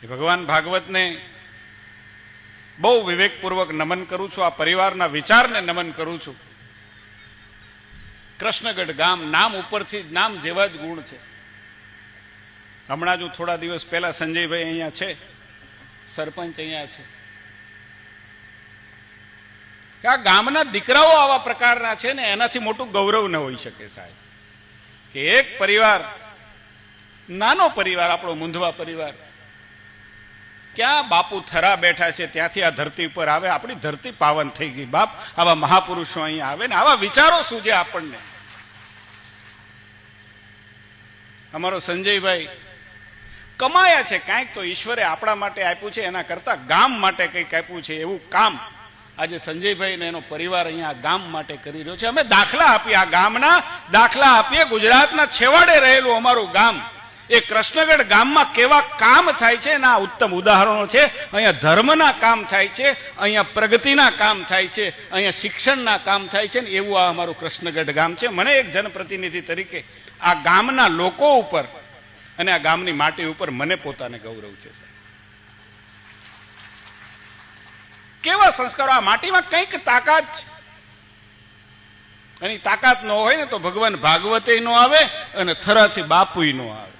ભગવાન ભાગવતને બહુ વિવેકપૂર્વક નમન કરું છું, આ પરિવારના વિચારને નમન કરું છું. કૃષ્ણગઢ ગામ, નામ ઉપરથી નામ જેવા જ ગુણ છે. હમણાં જ હું થોડા દિવસ પહેલા સંજયભાઈ અહીંયા છે, સરપંચ અહીંયા છે, આ ગામના દીકરાઓ આવા પ્રકારના છે ને એનાથી મોટું ગૌરવ ન હોઈ શકે સાહેબ, કે એક પરિવાર, નાનો પરિવાર, આપણો મુંધવા પરિવાર, ક્યાં બાપુ થરા બેઠા છે ત્યાંથી આ ધરતી ઉપર આવે. આપણી ધરતી પાવન થઈ ગઈ બાપ, આવા મહાપુરુષો અહીંયા આવે ને આવા વિચારો સૂજે આપણને. અમારો સંજયભાઈ કમાયા છે કાંઈક, તો ઈશ્વરે આપણા માટે આપ્યું છે, એના કરતા ગામ માટે કંઈક આપ્યું છે. એવું કામ આજે સંજયભાઈ ને એનો પરિવાર અહીંયા ગામ માટે કરી રહ્યો છે. અમે દાખલા આપીએ, આ ગામના દાખલા આપીએ. ગુજરાતના છેવાડે રહેલું અમારું ગામ, એ કૃષ્ણગઢ ગામમાં કેવા કામ થાય છે એના ઉત્તમ ઉદાહરણો છે. અહીંયા ધર્મના કામ થાય છે, અહીંયા પ્રગતિના કામ થાય છે, અહીંયા શિક્ષણના કામ થાય છે ને એવું આ અમારું કૃષ્ણગઢ ગામ છે. મને એક જનપ્રતિનિધિ તરીકે આ ગામના લોકો ઉપર અને આ ગામની માટી ઉપર મને પોતાને ગૌરવ છે. કેવા સંસ્કારો! આ માટીમાં કંઈક તાકાત છે, અને તાકાત ન હોય ને તો ભગવાન ભાગવતે નો આવે અને થરાથી બાપુય નો આવે.